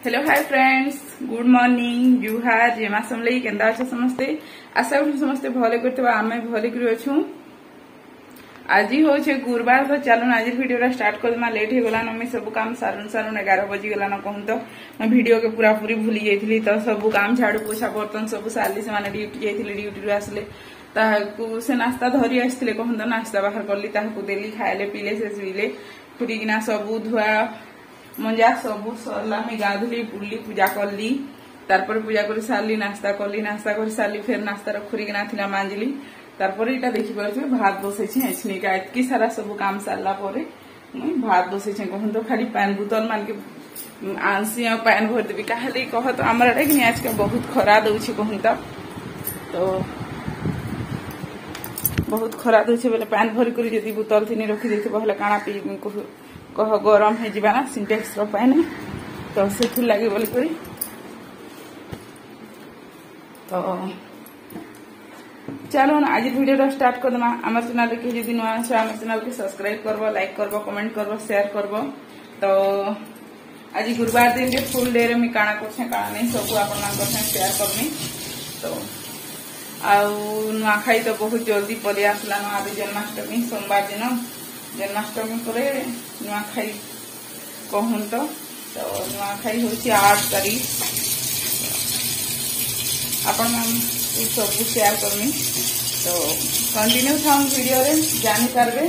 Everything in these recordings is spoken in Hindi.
Hello hi friends good morning जुहार जेमा समलई केंदा अच्छा समस्ते आशा करूँ समस्ते भले करथिबा आमे भले करी अछू। आज होचे गुरुवार तो चलो आज वीडियो स्टार्ट कर मा लेट हो गला न सब काम सारुन 11 बजी गला न कहूं तो मैं वीडियो के पूरा पूरी भूली जाइथिली तो सब काम झाड़ू पोछा बर्तन सब साली से माने ड्यूटी जाइथिली ड्यूटी रु आसले ताकू से नाश्ता धरी आसथिले कहूं तो नाश्ता बाहर करली ताकू देली खाइले पीले से सुइले फुटिकिना सब धुआ मंजा सब सरला मैं गाधुली बुल्ली पूजा करली तारपर पूजा कर सारली नाश्ता करली नाश्ता कर सारली फिर नाश्ता खुरिकिना थिला मांजली तारपर इटा देखि परछे भात बसैछि एछनिका एतकी सारा सब काम सारला परे मैं भात बसैछि कहूं तो खाली पानी बोतल मान के आंसी आ पानी भर देबी काहे कह तो हमरा रे कि आज के बहुत खरा दउछि कहूं तो बहुत खरा दउछि बोले पानी भर करी जदी बोतल थिनी रखि देथे बहले काना पी कह गरम है जीवा ना सिंटेक्स रो पानी तो से लगे बोली करी तो चलो ना आज वीडियो स्टार्ट कर दमा आम चैनल के जदी नुआ आछो आम चैनल के सब्सक्राइब करबो लाइक करबो कमेंट करबो शेयर करबो। तो आज गुरुवार दिन के फुल डे रे मी काना करछे काना नहीं सब आपन मान करछे शेयर करमी। तो आउ नुआखाई तो बहुत जल्दी पड़ी आसला न आज जन्माष्टमी सोमवार दिन जन्माष्टमी पर नुआखाई कहूं तो नुआखाई हूँ 8 तारीख आपण सब शेयर करमी। तो कंटिन्यू था वीडियो रे जानी पारबे।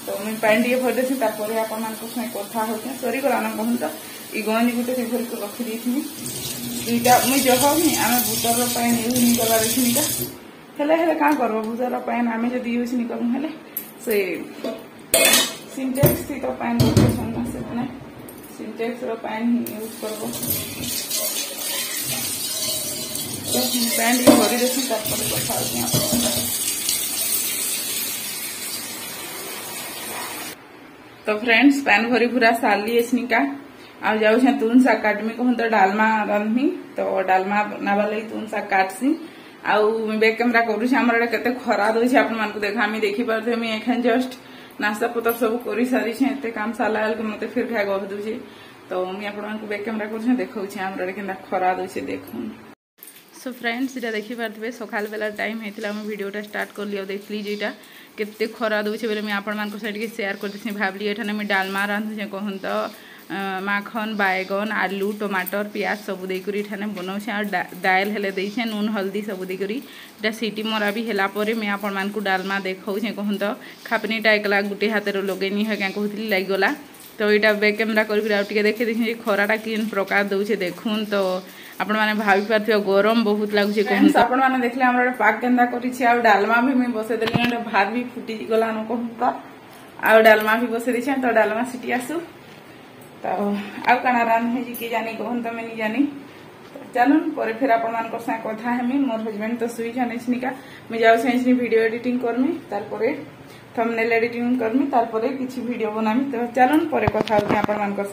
तो मैं पानी टे भर देसी तापर आपण मान कथा होते सरी गला न कहूं तो ई गंज गुटे से भर के रखी देथि दुईटा मुई जहनी आमे बुतर पाइन यूज नहीं करवा रखिनिका हेले हेले का करबो बुतर पाइन आमे जदी यूज नहीं करू हेले से सिंटेक्स थी तो पाइन बोतल संगा से बने सिंटेक्स रो पाइन यूज करबो तो पाइन ये भरी देसी तापर कथा होते। तो फ्रेंड्स पैन भरी पूरा साली एसनिका आ जाऊ छे तुन सा काटमी कहूं तो डालमा रांधमी तो डालमा बनावा लई तुन सा काटसी आउ बैक कैमरा करू छे हमर केते खरा दउ छे आपन मान को देखा मी देखि परथे मी एखन जस्ट नाश्ता पतर सब करी सारी छे एते काम साला के मते फिर खा गह दउ छे। तो मी आपन मान को बैक कैमरा करू छे देखौ छे हमर केना खरा दउ छे देखू। सो फ्रेंड्स इटा देखि पारथबे सकाल बेला टाइम हेतिला मैं वीडियोटा स्टार्ट कर लियो देखली जेटा केते खरा दउ छे बेले मैं आपन मान को साइड के शेयर कर देछि भाबली एठाने मैं डालमा रांधु छे कहूं तो माखन बैगन आलू टमाटर प्याज सब देकरी ठाने बनाऊे और दाल हेले देछे नून हल्दी सब देकरी सीटी मरा भी हेला परे मैं आपण मान को डालमा देखाऊे कहूं तो खापनीटा एकला गुटे हाथ लगेनी है क्या कहती लगिगला। तो यहाँ बैक कैमेरा कर देखे देखिए खराटा किन प्रकार दौचे देखून तो आपण मैंने भावी पार्थिव गरम बहुत लगुचे कहूं आपण मैंने देखले हमर पाक केंदा करिछि आ डालमा भी मैं बसे देली भात भी फुटी गला न कहूं तो आ डालमा भी बसे देछि तो डालमा सिटी आसु तो आउ काना रान है कि जानी कहूं तो मैं नहीं जानी। तो चलो पर फिर आपण मान को कथा हेमी मोर हस्बैंड तो सुई जाने निका मैं जाऊ से वीडियो एडिटिंग करमी तारपरे थंबनेल एडिटिंग करमी तारपरे किछि वीडियो बनामी। तो चलो पर कथा होती आपण मान को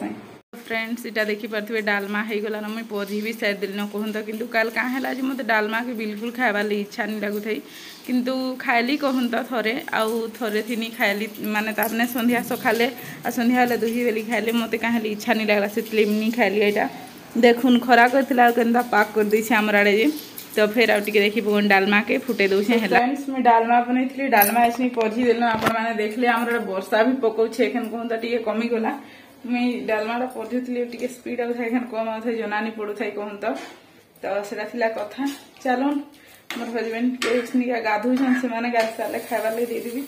फ्रेंड्स इटा देखि पारथिबे डालमा हे गला न मैं पढ़ी भी साइड दिल न कहूं तो किंतु काल का हैला जे मते डालमा के बिल्कुल खाइबा ले इच्छा नहीं लागु थई किंतु खाइली कहूं तो थरे आउ थरे थिनी खाइली माने तापने संध्या सखाले आ संध्या ले दुही बेली खाइले मते काहेली इच्छा नहीं लागला से नहीं खाइली एटा देखुन खरा करथिला केंदा पाक कर दै छै हमरा रे जे। तो फिर आउ टिके देखि बगन डालमा के फुटे दउ छै हैला फ्रेंड्स मैं डालमा बनैथली डालमा एसनी पढ़ी देल आपण माने देखले हमरा वर्षा भी पकौ छै एखन कहूं तो टिके कमी गला मैं डालमाटा पढ़ी टे स्पीड आए कम आए जनानी पड़ू था कहूं तो सेटा कथा। चलो मोर हजबैंड के गाधु से गाधि सारे खाइबा लगे देदेवी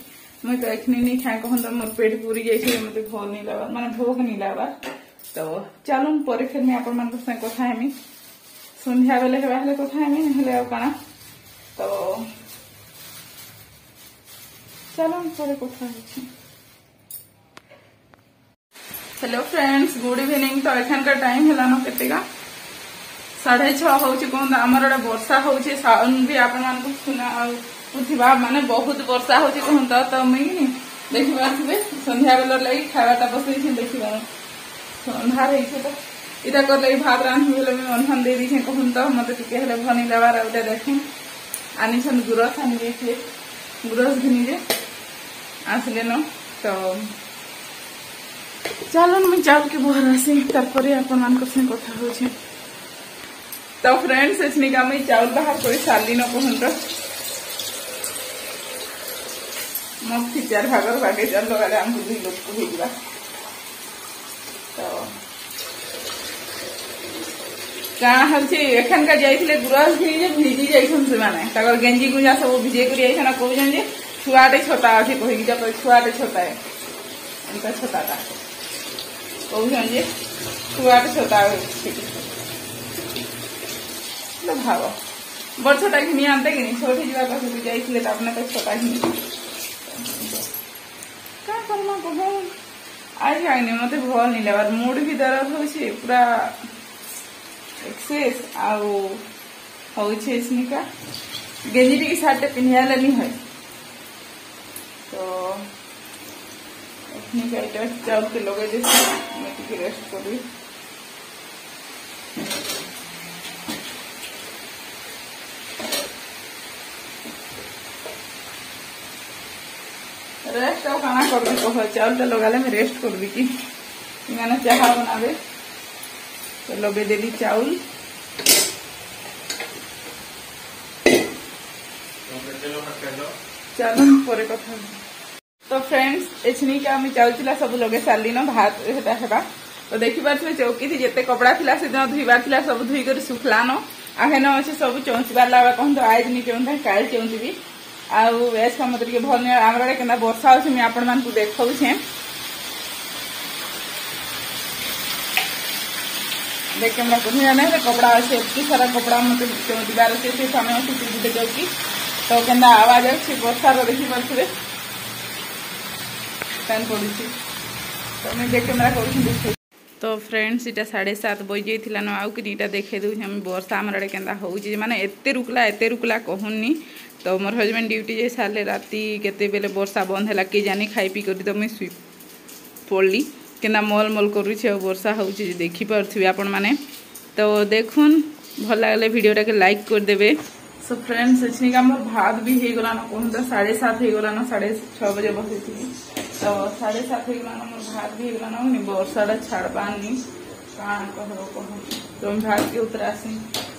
मुई तो एखनी नहीं खाए कहूं तो मोर पेट पूरी जाइए मत भोग नहीं लगा माने भोग नहीं लगा। तो चलो पर फिर मैं आपण मान कथा हेमी संध्या बेले हेबा कथा हेमी हेले आ काना तो चलो पर कथा होछि। Hello friends good evening. तो एखन का टाइम है केतेगा 6:30 होची कहूं आमर वर्षा होची साउंड भी आपण मान को सुना उठिबा माने बहुत वर्षा होची कहूं तो मैं देखि पारथिबे संध्या बेला लई खावाटा बसै छै देखिबा अंधार है तो इटा कर लई भात रांधि बेले मैं अनहन दे दी छै कहूं तो मते टिके हेले भनी लेबार उटा देखि आनी छन गुरस आनी देखले गुरस घिनी जे आसले न। तो चलो मुझे चाउल के बहर आसी आपण मान कथा हो। तो फ्रेंड्स एसनिका मुझे चाउल बाहर कर सारी न कहत मो फिचार भागर बागे चाल लगा आमको 2 लोग को भेजा। तो कण हन का जाइए गुरस भिजी जाइए गेंजी गुंजा सब भिजे कर कहते छुआटे छोटा अच्छे कह छुआटे छोटा है एंता छोटाटा कहते छुआटे छोटा भाव बड़ छोटा घिनी आनते कि छोटी जा जाइए अपने तो छोटा घिनी क्या करना कह आज आईनी मत भल नहीं लगे मूड भी दर्द हो पूरा एक्सेस आउनिका गेंजी टी सार्ट पिंधा नहीं है। तो एखनिका चाउल के लगे देती रेस्ट करी। रेस्ट आ काना कर कह चाउल टा लगा मैं रेस्ट कर कि मैंने चाह बनावे तो लगे देली चाउल। चलो पर कथा। तो फ्रेंड्स एछनिका आम चाउल चिला सब लगे सारी न भात हेटा तो देखी पारे चौकी थी जिते कपड़ा थिला से दिन धुईबार थिला सब धुई कर सुखलान आहेन अच्छे सब चौंचबार लगा कहते आज नहीं चौंथा काल चौंचबी आस का मत भल नहीं आम आड़े के वर्षा अच्छे मुझे आपण मान देखे देख कैमरा कर कपड़ा अच्छे एत सारा कपड़ा मत चौंचबार अच्छे से समय अच्छे चौकी तो के आवाज अच्छे वर्षार देखी पारे फैन पड़ी तो मुझे देख कैमरा कर। तो फ्रेंड्स इटा 7:30 बजे थी न आउ कि देखे दूँ हम वर्षा आम आड़े के माने एते रुकला कहूनी। तो मोर हजबैंड ड्यूटी जाई सारे राति केते बेले वर्षा बंद है कि जानी खाई पी कर तो मुझे शुई पड़ी कि मल मल करुँच वर्षा हो देखी पारे आपण मैंने। तो देखुन भल लगे वीडियोटा के लाइक करदे। सो फ्रेंड्स एछनिका मोर भात भी हो गलान कहूँ 7:30 हो गलान 6:30 बजे बसई तो 7:30 हो गलान मोर भात भी हो गलान वर्षाटा छाड़बानी काण कह तो भात के उतरासी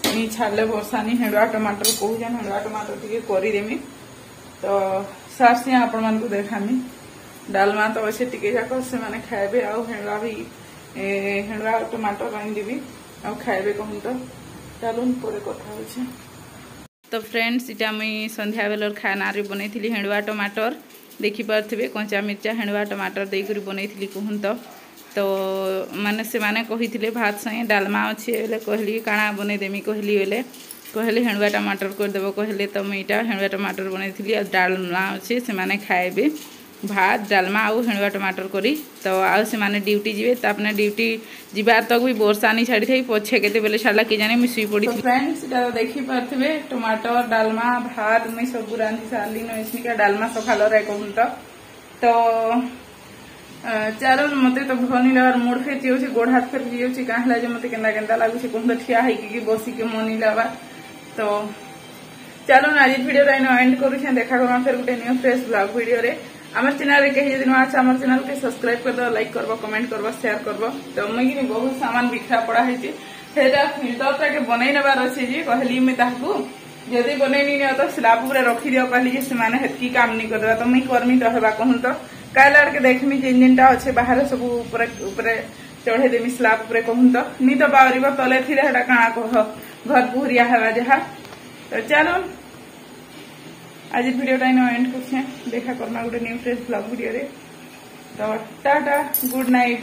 नहीं छाड़ले वर्षा नहीं हेड़ुआ टमाटर कहून हेड़ुआ टमाटर टी करदेमी। तो सारसी आपण मान को देखामी डालमा तो अच्छे टिके जाक से मैंने खाए आउ हेड़ुआ भी हेड़ुआ टमाटर रांधिदेवी आउ खाए कहूँ। तो चलो पर कथा हो। तो फ्रेंड्स इटा मुई संध्या बेलर खाना बनई हेड़ुआ टमाटर देखी पारे कंचा मिर्चा हेड़ुआ टमाटर देकर बनई कहूँ। तो माने से माने कही भात संगे डालमा अच्छे बोले कहली काଣା बनईदेमी कहली बोले हेड़ुआ टमाटर करदेव कहले। तो मुईटा हेड़ुआ टमाटर बनई डालमा अच्छे से माने खाए भात डालमा आउ हेड़ुआ टमाटर करी। तो आउ से माने ड्यूटी जीवे तो अपने ड्यूटी जीवार तक भी वर्षा नहीं छाड़ी थी पछे केते बेले छाड़ा कि जाने मुई पड़ी। फ्रेंड्स इटा देखी पारे टमाटर डालमा भात मुई सब रांधि सारी न डालमा सकाल कहूँ। तो चलो मत तो भल नहीं लगा मुड फेंची जाऊँगी गोड़ हाथ फेंकी जाऊँगी क्या है मत के लगुच कहूँ ठिया होगी बसिक मन नहीं लगा। तो चलो आज वीडियो एंड करुँ देखा करमा फिर गोटे न्यू फ्रेश ब्लॉग वीडियो रे आम चैनल कहीं जब नुआ आम चैनल के सब्सक्राइब कर लाइक करब कमेंट करब शेयर करब। तो मुझे बहुत सामान बिखरा पड़ा है फिल्टर के बनई नबार अच्छे जी कहली मुझे जदि बनई नहीं तो स्लाब पूरा रखी दियो कहली हेतकी काम नहीं करवा तो मुझे करमी तो हवा कहूँ। तो काल आड़ के देखमी इंजिन टा अच्छे बाहर सब ऊपर चढ़े देमी स्लाब उपरे कहूँ। तो नहीं तो बाहर तले थी काଣା कह घर पुहरिया हवा जहा। तो चलो आज वीडियोटा एंड कर देखा करमा गोटे न्यू फ्रेश ब्लॉग वीडियो रे। तो टाटा गुड नाइट।